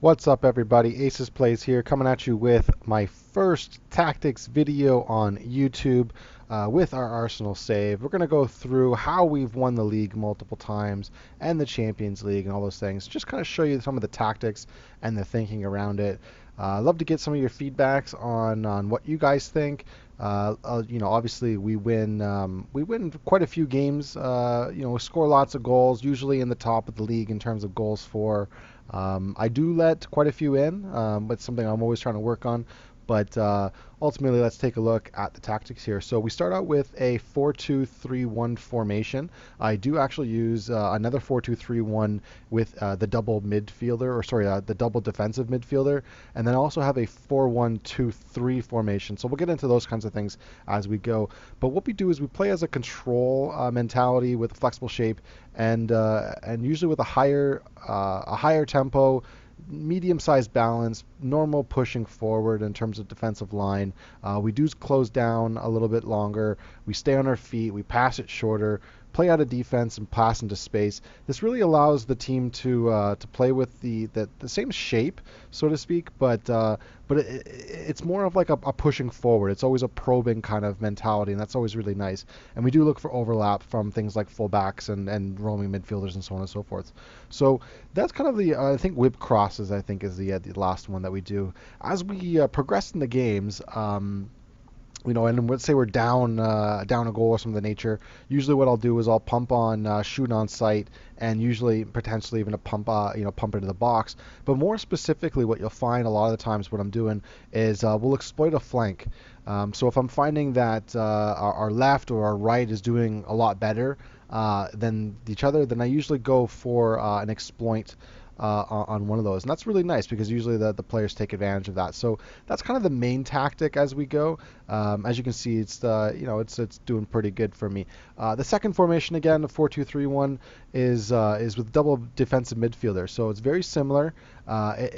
What's up, everybody? Aces Plays here, coming at you with my first tactics video on YouTube with our Arsenal save. We're going to go through how we've won the league multiple times and the Champions League and all those things. Just kind of show you some of the tactics and the thinking around it. I'd love to get some of your feedbacks on what you guys think. Obviously we win quite a few games. We score lots of goals, usually in the top of the league in terms of goals for. I do let quite a few in, but it's something I'm always trying to work on. But ultimately, let's take a look at the tactics here. So we start out with a 4-2-3-1 formation. I do actually use another 4-2-3-1 with the double midfielder, the double defensive midfielder, and then I also have a 4-1-2-3 formation. So we'll get into those kinds of things as we go. But what we do is we play as a control mentality with a flexible shape, and usually with a higher tempo, medium-sized balance, normal pushing forward in terms of defensive line. We do close down a little bit longer. We stay on our feet. We pass it shorter, play out of defense, and pass into space. This really allows the team to play with the same shape, so to speak, but it's more of like a pushing forward. It's always a probing kind of mentality, and that's always really nice. And we do look for overlap from things like fullbacks and roaming midfielders and so on and so forth. So that's kind of the I think whip crosses, I think, is the last one that we do. As we progress in the games, and let's say we're down a goal or something of the nature. Usually, what I'll do is I'll pump on shoot on sight, and usually potentially even a pump into the box. But more specifically, what you'll find a lot of the times, what I'm doing is we'll exploit a flank. So if I'm finding that our left or our right is doing a lot better than each other, then I usually go for an exploit on one of those, and that's really nice because usually the players take advantage of that. So that's kind of the main tactic as we go. As you can see, it's doing pretty good for me. The second formation, again, the 4-2-3-1, is with double defensive midfielder. So it's very similar.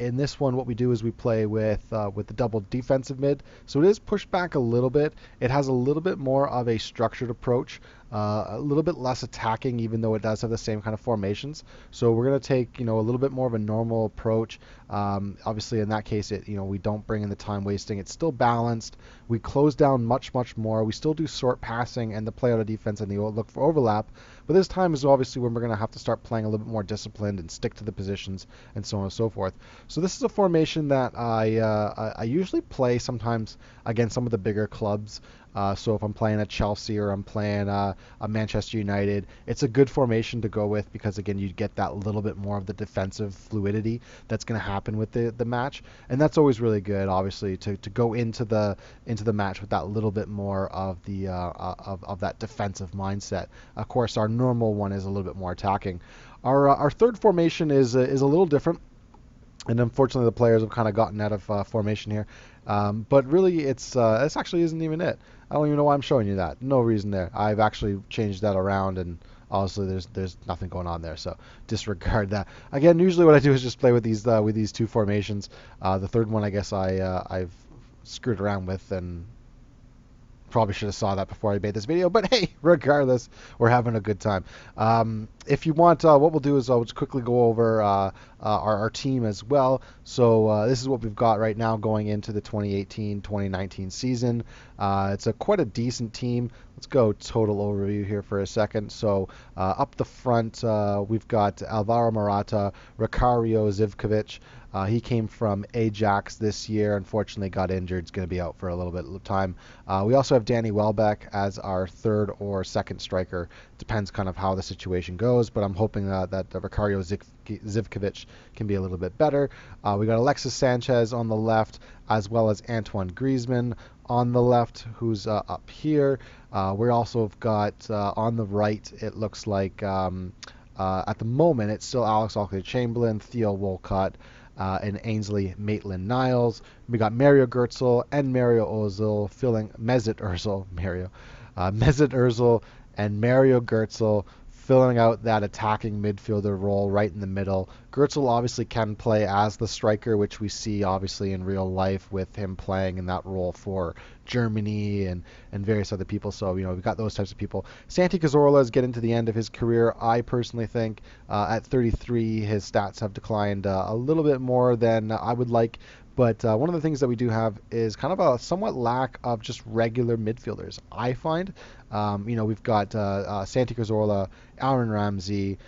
In this one, what we do is we play with the double defensive mid. So it is pushed back a little bit. It has a little bit more of a structured approach. A little bit less attacking, even though it does have the same kind of formations. So we're going to take, a little bit more of a normal approach. Obviously, in that case, we don't bring in the time wasting. It's still balanced. We close down much, much more. We still do short passing and the play out of defense and the look for overlap. But this time is obviously when we're going to have to start playing a little bit more disciplined and stick to the positions and so on and so forth. So this is a formation that I usually play sometimes against some of the bigger clubs. So if I'm playing at Chelsea or I'm playing a Manchester United, it's a good formation to go with because, again, you get that little bit more of the defensive fluidity that's going to happen with the match. And that's always really good, obviously, to go into the match with that little bit more of the of that defensive mindset. Of course, our normal one is a little bit more attacking. Our third formation is a little different. And unfortunately, the players have kind of gotten out of formation here. But really, this actually isn't even it. I don't even know why I'm showing you that. No reason there. I've actually changed that around, and honestly, there's nothing going on there. So disregard that. Again, usually what I do is just play with these two formations. The third one, I guess I've screwed around with, and probably should have saw that before I made this video, but hey, regardless, we're having a good time. If you want, what we'll do is I'll just quickly go over our team as well. So this is what we've got right now going into the 2018-2019 season. It's quite a decent team. Let's go total overview here for a second. So up the front, we've got Alvaro Morata, Rikario Zivkovic. He came from Ajax this year. Unfortunately, got injured. He's going to be out for a little bit of time. We also have Danny Welbeck as our third or second striker. Depends kind of how the situation goes, but I'm hoping that Rikario Zivkovic can be a little bit better. We got Alexis Sanchez on the left, as well as Antoine Griezmann on the left, who's up here. We also have got on the right, it looks like at the moment, it's still Alex Oxlade-Chamberlain, Theo Walcott, and Ainsley Maitland-Niles. We got Mario Götze and Mario Ozil filling Mesut Ozil and Mario Götze filling out that attacking midfielder role right in the middle. Gertzel obviously can play as the striker, which we see obviously in real life with him playing in that role for Germany and various other people. So, we've got those types of people. Santi Cazorla is getting to the end of his career. I personally think at 33, his stats have declined a little bit more than I would like. But one of the things that we do have is kind of a somewhat lack of just regular midfielders, I find. We've got Santi Cazorla, Aaron Ramsey,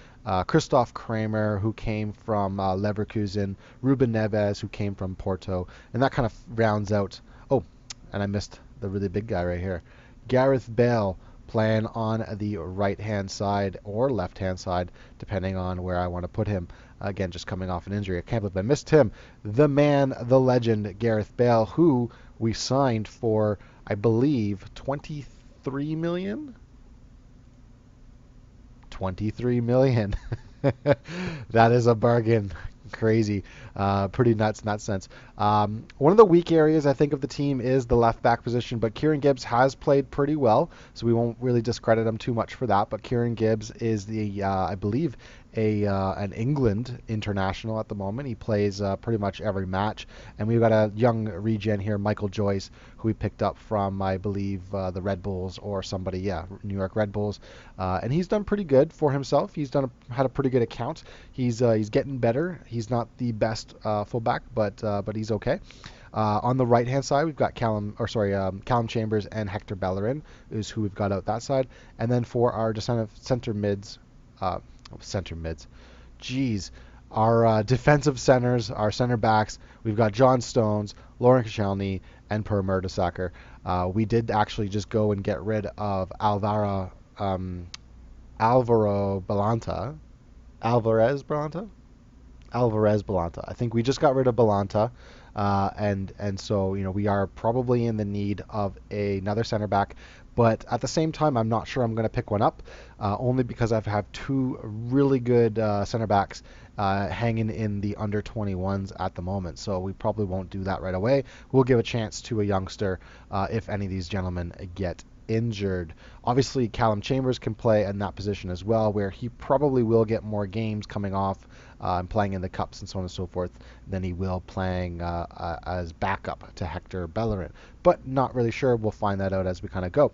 Christoph Kramer, who came from Leverkusen, Ruben Neves, who came from Porto, and that kind of rounds out. Oh, and I missed the really big guy right here. Gareth Bale playing on the right-hand side or left-hand side, depending on where I want to put him. Again, just coming off an injury. I can't believe I missed him. The man, the legend, Gareth Bale, who we signed for, I believe, 23 million? 23 million. That is a bargain. Crazy. Pretty nuts in that sense. One of the weak areas, I think, of the team is the left back position, but Kieran Gibbs has played pretty well, so we won't really discredit him too much for that. But Kieran Gibbs is I believe, an England international at the moment. He plays pretty much every match. And we've got a young regen here, Michael Joyce, who we picked up from, I believe, the Red Bulls or somebody, New York Red Bulls. And he's done pretty good for himself. He's had a pretty good account. He's getting better. He's not the best fullback, but he's okay. On the right-hand side, we've got Callum Chambers and Hector Bellerin is who we've got out that side. And then for our center mids, Jeez. Our defensive centers, our center backs, we've got John Stones, Lauren Koscielny, and Per Mertesacker. We did actually just go and get rid of Alvaro Balanta. Alvarez Balanta? Alvarez Balanta. I think we just got rid of Balanta. And so, we are probably in the need of another center back. But at the same time, I'm not sure I'm going to pick one up, only because I've had two really good center backs hanging in the under 21s at the moment. So we probably won't do that right away. We'll give a chance to a youngster if any of these gentlemen get injured. Obviously, Callum Chambers can play in that position as well, where he probably will get more games coming off and playing in the cups and so on and so forth than he will playing as backup to Hector Bellerin. But not really sure. We'll find that out as we kind of go.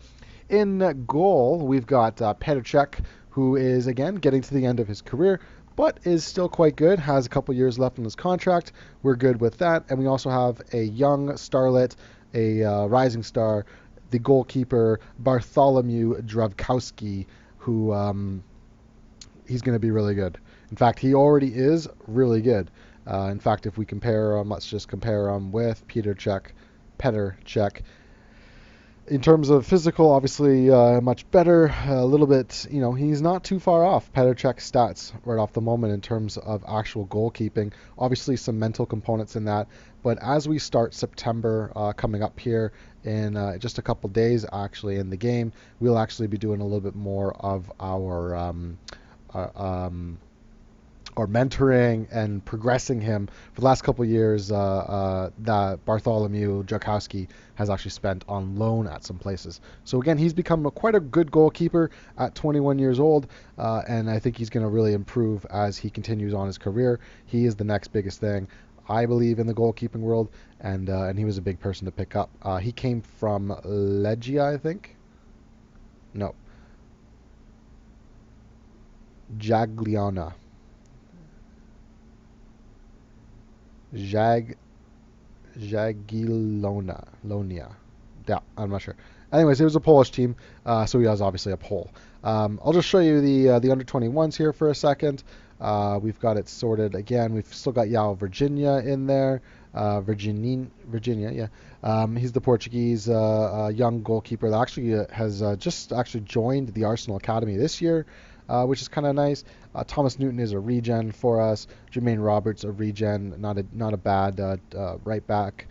In goal, we've got Petr Cech, who is, again, getting to the end of his career, but is still quite good, has a couple years left on his contract. We're good with that. And we also have a young starlet, a rising star, the goalkeeper Bartholomew Drabkowski, who he's going to be really good. In fact, he already is really good. In fact, if we compare him, let's just compare him with Petr Cech. In terms of physical, obviously much better. A little bit, he's not too far off Petr Cech's stats right off the moment in terms of actual goalkeeping. Obviously, some mental components in that. But as we start September coming up here in just a couple days, actually, in the game, we'll actually be doing a little bit more of our or mentoring and progressing him. For the last couple of years, that Bartholomew Drabkowski has actually spent on loan at some places. So again, he's become quite a good goalkeeper at 21 years old, and I think he's going to really improve as he continues on his career. He is the next biggest thing, I believe, in the goalkeeping world, and he was a big person to pick up. He came from Legia, I think. No. Jagiellona. Lonia. Yeah, I'm not sure. Anyways, it was a Polish team, so he was obviously a Pole. I'll just show you the under 21s here for a second. We've got it sorted again. We've still got Yao Virginia in there. Virginia, yeah. He's the Portuguese young goalkeeper that actually has just joined the Arsenal Academy this year, which is kind of nice. Thomas Newton is a regen for us. Jermaine Roberts a regen, not a bad right back.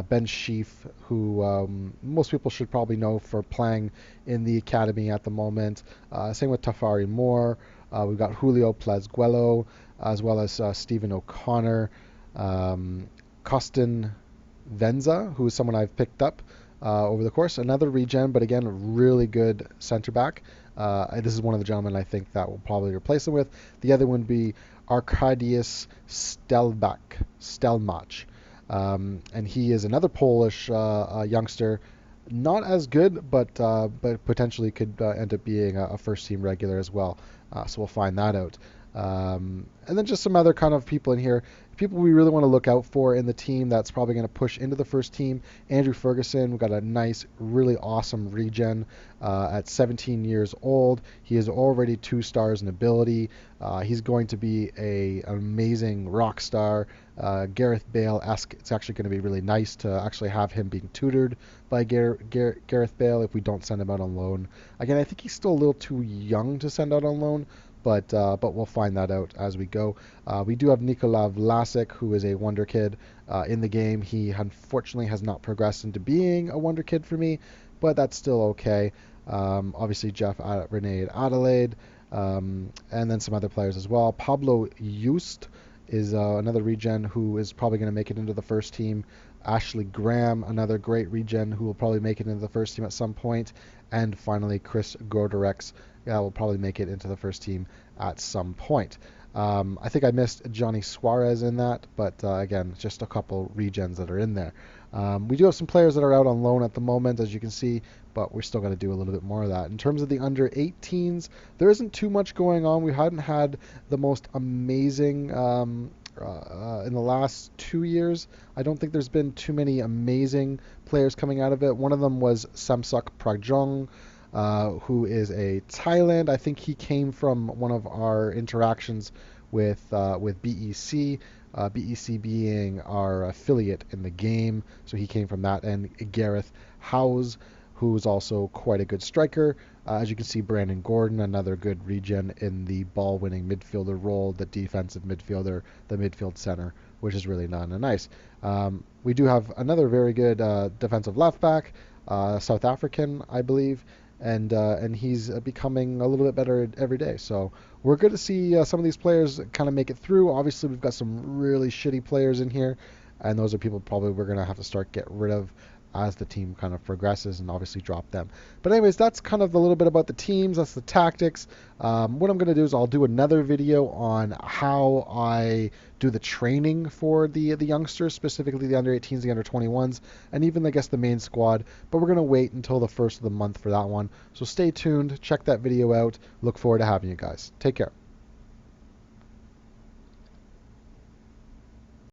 Ben Sheaf, who most people should probably know for playing in the academy at the moment. Same with Tafari Moore. We've got Julio Plazguelo, as well as Stephen O'Connor. Costin Venza, who is someone I've picked up over the course. Another regen, but again, a really good center back. This is one of the gentlemen I think that will probably replace him with. The other one would be Arkadiusz Stelmach. And he is another Polish youngster, not as good, but potentially could end up being a first team regular as well. So we'll find that out. And then just some other kind of people in here. People we really want to look out for in the team that's probably going to push into the first team. Andrew Ferguson, we've got a nice, really awesome regen at 17 years old. He is already 2 stars in ability. He's going to be an amazing rock star. Gareth Bale-esque. It's actually going to be really nice to actually have him being tutored by Gareth Bale if we don't send him out on loan. Again, I think he's still a little too young to send out on loan, but we'll find that out as we go. We do have Nikola Vlasic, who is a wonder kid in the game. He unfortunately has not progressed into being a wonder kid for me, but that's still okay. Obviously, Renee Adelaide, and then some other players as well. Pablo Just is another regen who is probably going to make it into the first team. Ashley Graham, another great regen who will probably make it into the first team at some point. And finally, Chris Godorex will probably make it into the first team at some point. I think I missed Johnny Suarez in that, but again, just a couple regens that are in there. We do have some players that are out on loan at the moment, as you can see, but we're still going to do a little bit more of that. In terms of the under 18s, there isn't too much going on. We hadn't had the most amazing in the last 2 years. I don't think there's been too many amazing players coming out of it. One of them was Samsuk Prajong, who is a Thailand. I think he came from one of our interactions with BEC. BEC being our affiliate in the game, so he came from that. And Gareth Howes, who is also quite a good striker. As you can see, Brandon Gordon, another good regen in the ball-winning midfielder role, the defensive midfielder, the midfield center, which is really nice. We do have another very good defensive left back, South African, I believe, and he's becoming a little bit better every day. So we're good to see some of these players kind of make it through. Obviously, we've got some really shitty players in here, and those are people probably we're going to have to start get rid of as the team kind of progresses and obviously drop them. But anyways, that's kind of a little bit about the teams. That's the tactics. What I'm going to do is I'll do another video on how I do the training for the youngsters, specifically the under 18s, the under 21s, and even I guess the main squad. But we're going to wait until the first of the month for that one. So stay tuned. Check that video out. Look forward to having you guys. Take care.